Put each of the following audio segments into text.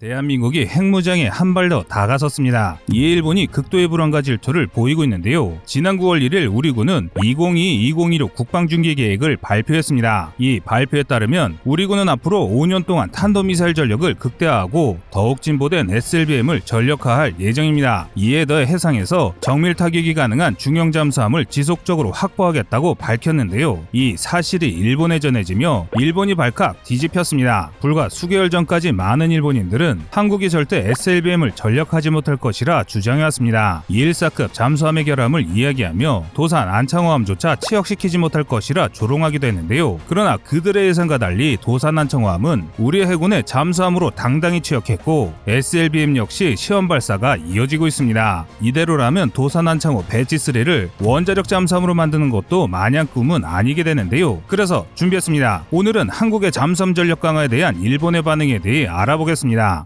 대한민국이 핵무장에 한 발 더 다가섰습니다. 이에 일본이 극도의 불안과 질투를 보이고 있는데요. 지난 9월 1일 우리 군은 2022-2026 국방중계 계획을 발표했습니다. 이 발표에 따르면 우리 군은 앞으로 5년 동안 탄도미사일 전력을 극대화하고 더욱 진보된 SLBM을 전력화할 예정입니다. 이에 더해 해상에서 정밀 타격이 가능한 중형 잠수함을 지속적으로 확보하겠다고 밝혔는데요. 이 사실이 일본에 전해지며 일본이 발칵 뒤집혔습니다. 불과 수개월 전까지 많은 일본인들은 한국이 절대 SLBM을 전력하지 못할 것이라 주장해왔습니다. 214급 잠수함의 결함을 이야기하며 도산 안창호함조차 취역시키지 못할 것이라 조롱하기도 했는데요. 그러나 그들의 예상과 달리 도산 안창호함은 우리 해군의 잠수함으로 당당히 취역했고 SLBM 역시 시험 발사가 이어지고 있습니다. 이대로라면 도산 안창호 배치3를 원자력 잠수함으로 만드는 것도 마냥 꿈은 아니게 되는데요. 그래서 준비했습니다. 오늘은 한국의 잠수함 전력 강화에 대한 일본의 반응에 대해 알아보겠습니다.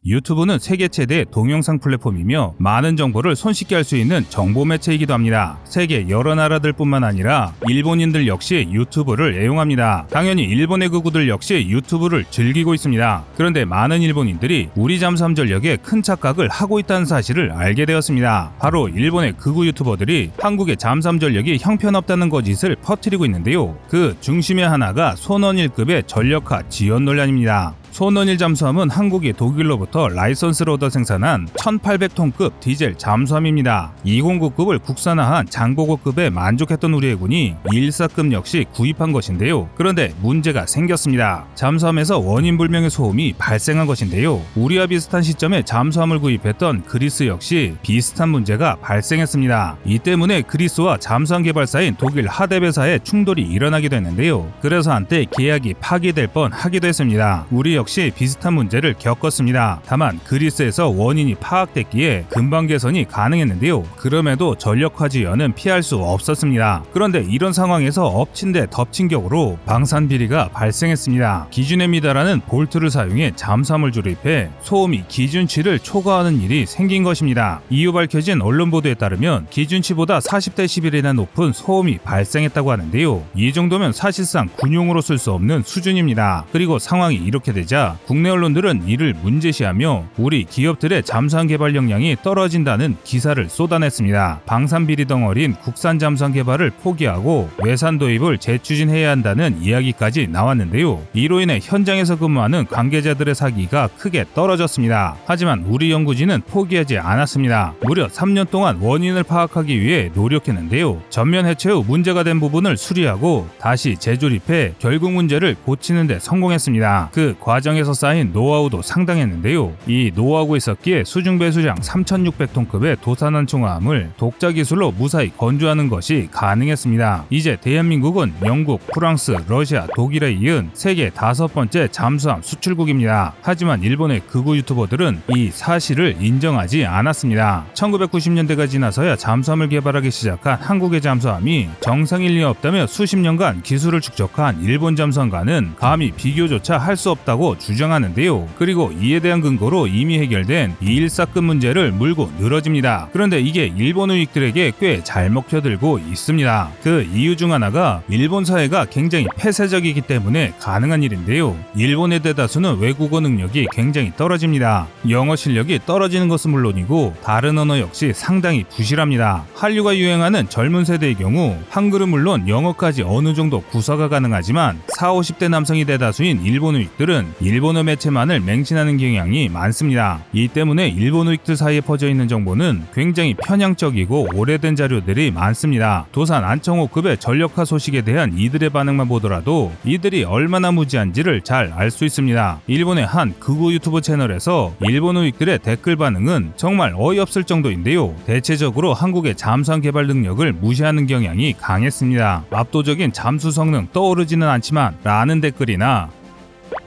유튜브는 세계 최대 동영상 플랫폼이며 많은 정보를 손쉽게 할 수 있는 정보 매체이기도 합니다. 세계 여러 나라들뿐만 아니라 일본인들 역시 유튜브를 애용합니다. 당연히 일본의 극우들 역시 유튜브를 즐기고 있습니다. 그런데 많은 일본인들이 우리 잠수함 전력에 큰 착각을 하고 있다는 사실을 알게 되었습니다. 바로 일본의 극우 유튜버들이 한국의 잠수함 전력이 형편없다는 거짓을 퍼뜨리고 있는데요. 그 중심의 하나가 손원일급의 전력화 지연 논란입니다. 손원일 잠수함은 한국이 독일로부터 라이선스를 얻어 생산한 1800톤급 디젤 잠수함입니다. 209급을 국산화한 장보고급에 만족했던 우리 해군이 214급 역시 구입한 것인데요. 그런데 문제가 생겼습니다. 잠수함에서 원인 불명의 소음이 발생한 것인데요. 우리와 비슷한 시점에 잠수함을 구입했던 그리스 역시 비슷한 문제가 발생했습니다. 이 때문에 그리스와 잠수함 개발사인 독일 하데베사에 충돌이 일어나기도 했는데요. 그래서 한때 계약이 파기될 뻔하기도 했습니다. 우리 역시 비슷한 문제를 겪었습니다. 다만 그리스에서 원인이 파악됐기에 금방 개선이 가능했는데요. 그럼에도 전력화 지연은 피할 수 없었습니다. 그런데 이런 상황에서 엎친 데 덮친 격으로 방산 비리가 발생했습니다. 기준에 미달하는 볼트를 사용해 잠수함을 조립해 소음이 기준치를 초과하는 일이 생긴 것입니다. 이후 밝혀진 언론 보도에 따르면 기준치보다 40대 11이나 높은 소음이 발생했다고 하는데요. 이 정도면 사실상 군용으로 쓸 수 없는 수준입니다. 그리고 상황이 이렇게 되자 국내 언론들은 이를 문제시하며 우리 기업들의 잠수함 개발 역량이 떨어진다는 기사를 쏟아냈습니다. 방산 비리 덩어리인 국산 잠수함 개발을 포기하고 외산 도입을 재추진해야 한다는 이야기까지 나왔는데요. 이로 인해 현장에서 근무하는 관계자들의 사기가 크게 떨어졌습니다. 하지만 우리 연구진은 포기하지 않았습니다. 무려 3년 동안 원인을 파악하기 위해 노력했는데요. 전면 해체 후 문제가 된 부분을 수리하고 다시 재조립해 결국 문제를 고치는 데 성공했습니다. 그 과정에서 쌓인 노하우도 상당했는데요. 이 노하우가 있었기에 수중 배수량 3600톤급의 도산안총함을 독자 기술로 무사히 건조하는 것이 가능했습니다. 이제 대한민국은 영국, 프랑스, 러시아, 독일에 이은 세계 5번째 잠수함 수출국입니다. 하지만 일본의 극우 유튜버들은 이 사실을 인정하지 않았습니다. 1990년대가 지나서야 잠수함을 개발하기 시작한 한국의 잠수함이 정상일 리 없다며 수십 년간 기술을 축적한 일본 잠수함과는 감히 비교조차 할 수 없다고 주장하는데요. 그리고 이에 대한 근거로 이미 해결된 214급 문제를 물고 늘어집니다. 그런데 이게 일본 우익들에게 꽤 잘 먹혀들고 있습니다. 그 이유 중 하나가 일본 사회가 굉장히 폐쇄적이기 때문에 가능한 일인데요. 일본의 대다수는 외국어 능력이 굉장히 떨어집니다. 영어 실력이 떨어지는 것은 물론이고 다른 언어 역시 상당히 부실합니다. 한류가 유행하는 젊은 세대의 경우 한글은 물론 영어까지 어느 정도 구사가 가능하지만 40, 50대 남성이 대다수인 일본 우익들은 일본어 매체만을 맹신하는 경향이 많습니다. 이 때문에 일본 우익들 사이에 퍼져 있는 정보는 굉장히 편향적이고 오래된 자료들이 많습니다. 도산 안창호급의 전력화 소식에 대한 이들의 반응만 보더라도 이들이 얼마나 무지한지를 잘 알 수 있습니다. 일본의 한 극우 유튜브 채널에서 일본 우익들의 댓글 반응은 정말 어이없을 정도인데요. 대체적으로 한국의 잠수함 개발 능력을 무시하는 경향이 강했습니다. 압도적인 잠수 성능 떠오르지는 않지만 라는 댓글이나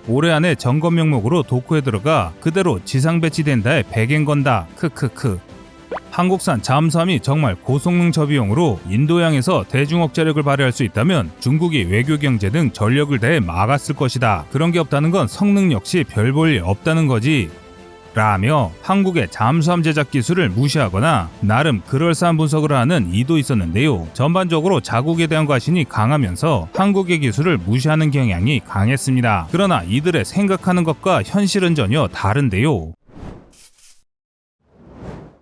올해 안에 점검 명목으로 도쿠에 들어가 그대로 지상 배치된다에 백엔 건다. 크크크. 한국산 잠수함이 정말 고성능 저비용으로 인도양에서 대중 억제력을 발휘할 수 있다면 중국이 외교 경제 등 전력을 다해 막았을 것이다. 그런 게 없다는 건 성능 역시 별 볼 일 없다는 거지. 라며 한국의 잠수함 제작 기술을 무시하거나 나름 그럴싸한 분석을 하는 이도 있었는데요. 전반적으로 자국에 대한 과신이 강하면서 한국의 기술을 무시하는 경향이 강했습니다. 그러나 이들의 생각하는 것과 현실은 전혀 다른데요.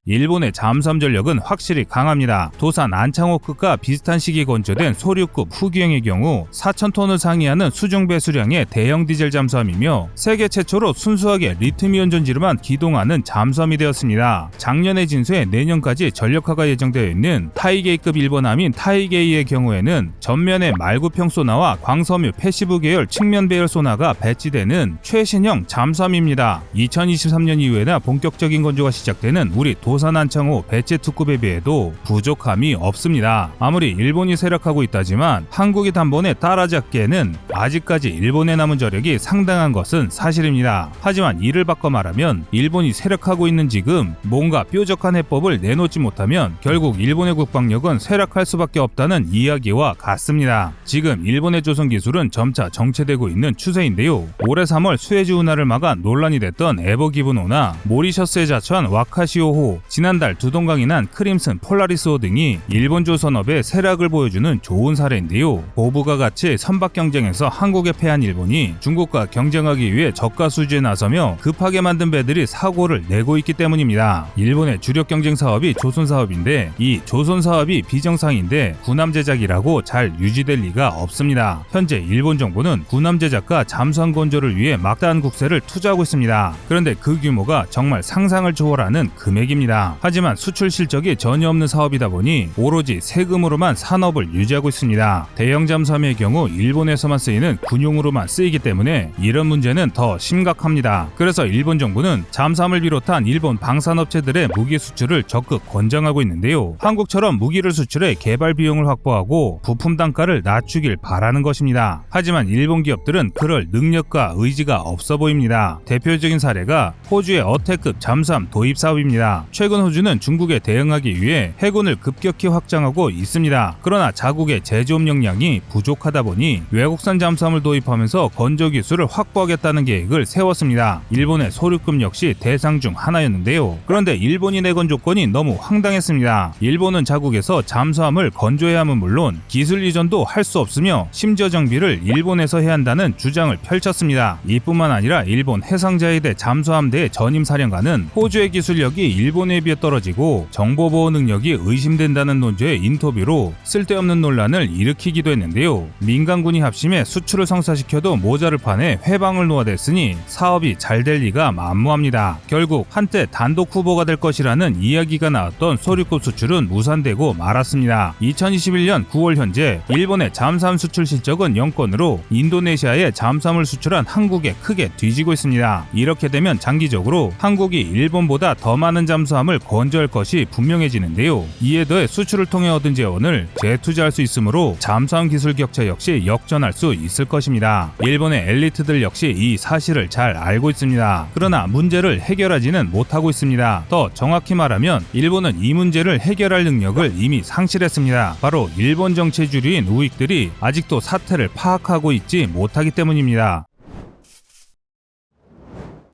일본의 잠수함 전력은 확실히 강합니다. 도산 안창호급과 비슷한 시기에 건조된 소류급 후기형의 경우 4,000톤을 상회하는 수중 배수량의 대형 디젤 잠수함이며 세계 최초로 순수하게 리튬이온 전지로만 기동하는 잠수함이 되었습니다. 작년에 진수해 내년까지 전력화가 예정되어 있는 타이게이급 일본함인 타이게이의 경우에는 전면에 말구평 소나와 광섬유 패시브 계열 측면 배열 소나가 배치되는 최신형 잠수함입니다. 2023년 이후에나 본격적인 건조가 시작되는 우리 도산 안창호 배치 특급에 비해도 부족함이 없습니다. 아무리 일본이 세력하고 있다지만 한국이 단번에 따라잡기에는 아직까지 일본에 남은 저력이 상당한 것은 사실입니다. 하지만 이를 바꿔 말하면 일본이 세력하고 있는 지금 뭔가 뾰족한 해법을 내놓지 못하면 결국 일본의 국방력은 쇠락할 수밖에 없다는 이야기와 같습니다. 지금 일본의 조선 기술은 점차 정체되고 있는 추세인데요. 올해 3월 수에즈 운하를 막아 논란이 됐던 에버기브노나 모리셔스에 자처한 와카시오호, 지난달 두동강이 난 크림슨 폴라리스호 등이 일본 조선업의 세락을 보여주는 좋은 사례인데요. 고부가 가치 선박 경쟁에서 한국에 패한 일본이 중국과 경쟁하기 위해 저가 수주에 나서며 급하게 만든 배들이 사고를 내고 있기 때문입니다. 일본의 주력 경쟁 사업이 조선 사업인데 이 조선 사업이 비정상인데 군함 제작이라고 잘 유지될 리가 없습니다. 현재 일본 정부는 군함 제작과 잠수함 건조를 위해 막다한 국세를 투자하고 있습니다. 그런데 그 규모가 정말 상상을 초월하는 금액입니다. 하지만 수출 실적이 전혀 없는 사업이다 보니 오로지 세금으로만 산업을 유지하고 있습니다. 대형 잠수함의 경우 일본에서만 쓰이는 군용으로만 쓰이기 때문에 이런 문제는 더 심각합니다. 그래서 일본 정부는 잠수함을 비롯한 일본 방산업체들의 무기 수출을 적극 권장하고 있는데요. 한국처럼 무기를 수출해 개발 비용을 확보하고 부품 단가를 낮추길 바라는 것입니다. 하지만 일본 기업들은 그럴 능력과 의지가 없어 보입니다. 대표적인 사례가 호주의 어택급 잠수함 도입 사업입니다. 최근 호주는 중국에 대응하기 위해 해군을 급격히 확장하고 있습니다. 그러나 자국의 제조업 역량이 부족하다 보니 외국산 잠수함을 도입하면서 건조 기술을 확보하겠다는 계획을 세웠습니다. 일본의 소류급 역시 대상 중 하나였는데요. 그런데 일본이 내건 조건이 너무 황당했습니다. 일본은 자국에서 잠수함을 건조해야 함은 물론 기술 이전도 할 수 없으며 심지어 정비를 일본에서 해야 한다는 주장을 펼쳤습니다. 이뿐만 아니라 일본 해상자위대 잠수함대 전임 사령관은 호주의 기술력이 일본에 비해 떨어지고 정보보호 능력이 의심된다는 논조의 인터뷰로 쓸데없는 논란을 일으키기도 했는데요. 민간군이 합심해 수출을 성사시켜도 모자를 판에 회방을 놓아댔으니 사업이 잘 될 리가 만무합니다. 결국 한때 단독 후보가 될 것이라는 이야기가 나왔던 소류급 수출은 무산되고 말았습니다. 2021년 9월 현재 일본의 잠수함 수출 실적은 0건으로 인도네시아에 잠수함을 수출한 한국에 크게 뒤지고 있습니다. 이렇게 되면 장기적으로 한국이 일본보다 더 많은 잠수함을 건조할 것이 분명해지는데요. 이에 더해 수출을 통해 얻은 재원을 재투자할 수 있으므로 잠수함 기술 격차 역시 역전할 수 있을 것입니다. 일본의 엘리트들 역시 이 사실을 잘 알고 있습니다. 그러나 문제를 해결하지는 못하고 있습니다. 더 정확히 말하면 일본은 이 문제를 해결할 능력을 이미 상실했습니다. 바로 일본 정치의 주류인 우익들이 아직도 사태를 파악하고 있지 못하기 때문입니다.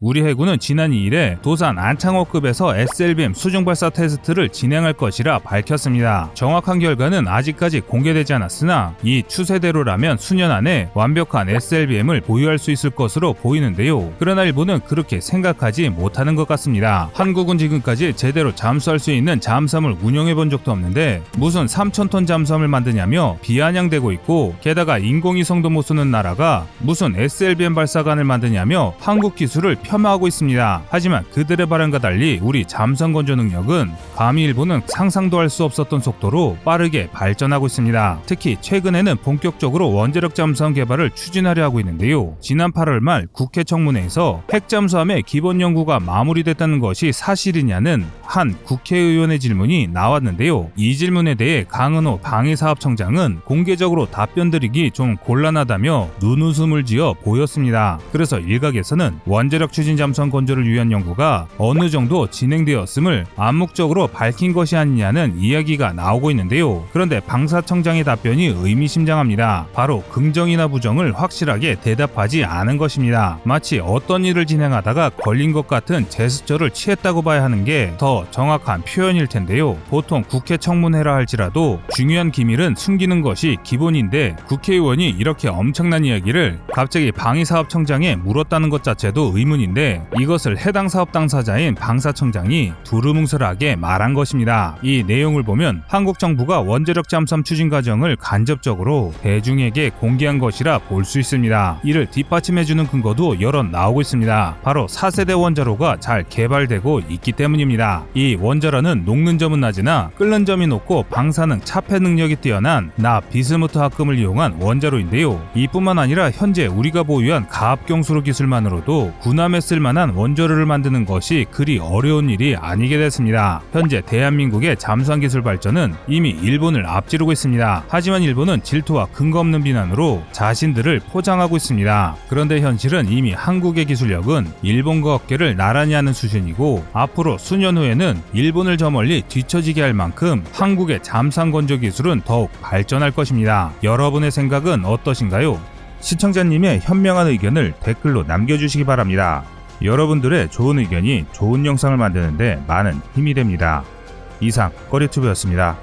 우리 해군은 지난 2일에 도산 안창호급에서 SLBM 수중발사 테스트를 진행할 것이라 밝혔습니다. 정확한 결과는 아직까지 공개되지 않았으나 이 추세대로라면 수년 안에 완벽한 SLBM을 보유할 수 있을 것으로 보이는데요. 그러나 일본은 그렇게 생각하지 못하는 것 같습니다. 한국은 지금까지 제대로 잠수할 수 있는 잠수함을 운영해 본 적도 없는데 무슨 3,000톤 잠수함을 만드냐며 비아냥대고 있고 게다가 인공위성도 못 쏘는 나라가 무슨 SLBM 발사관을 만드냐며 한국 기술을 폄하하고 있습니다. 하지만 그들의 발언과 달리 우리 잠수함 건조 능력은 감히 일본은 상상도 할 수 없었던 속도로 빠르게 발전하고 있습니다. 특히 최근에는 본격적으로 원자력 잠수함 개발을 추진하려 하고 있는데요. 지난 8월 말 국회 청문회에서 핵잠수함의 기본 연구가 마무리됐다는 것이 사실이냐는 한 국회의원의 질문이 나왔는데요. 이 질문에 대해 강은호 방위사업청장은 공개적으로 답변드리기 좀 곤란하다며 눈웃음을 지어 보였습니다. 그래서 일각에서는 원자력 추진 뒤처진 잠수함 건조를 위한 연구가 어느 정도 진행되었음을 암묵적으로 밝힌 것이 아니냐는 이야기가 나오고 있는데요. 그런데 방사청장의 답변이 의미심장합니다. 바로 긍정이나 부정을 확실하게 대답하지 않은 것입니다. 마치 어떤 일을 진행하다가 걸린 것 같은 제스처를 취했다고 봐야 하는 게 더 정확한 표현일 텐데요. 보통 국회 청문회라 할지라도 중요한 기밀은 숨기는 것이 기본인데 국회의원이 이렇게 엄청난 이야기를 갑자기 방위사업청장에 물었다는 것 자체도 의문인데 이것을 해당 사업 당사자인 방사청장이 두루뭉술하게 말한 것입니다. 이 내용을 보면 한국 정부가 원자력 잠수함 추진 과정을 간접적으로 대중에게 공개한 것이라 볼 수 있습니다. 이를 뒷받침해주는 근거도 여러 나오고 있습니다. 바로 4세대 원자로가 잘 개발되고 있기 때문입니다. 이 원자로는 녹는 점은 낮으나 끓는 점이 높고 방사능 차폐 능력이 뛰어난 비스무트 합금을 이용한 원자로인데요. 이뿐만 아니라 현재 우리가 보유한 가압경수로 기술만으로도 군함에 쓸만한 원자로를 만드는 것이 그리 어려운 일이 아니게 됐습니다. 현재 대한민국의 잠수함 기술 발전은 이미 일본을 앞지르고 있습니다. 하지만 일본은 질투와 근거 없는 비난으로 자신들을 포장하고 있습니다. 그런데 현실은 이미 한국의 기술력은 일본과 어깨를 나란히 하는 수준이고 앞으로 수년 후에는 일본을 저 멀리 뒤처지게 할 만큼 한국의 잠수함 건조 기술은 더욱 발전할 것입니다. 여러분의 생각은 어떠신가요? 시청자님의 현명한 의견을 댓글로 남겨주시기 바랍니다. 여러분들의 좋은 의견이 좋은 영상을 만드는데 많은 힘이 됩니다. 이상 꺼리튜브였습니다.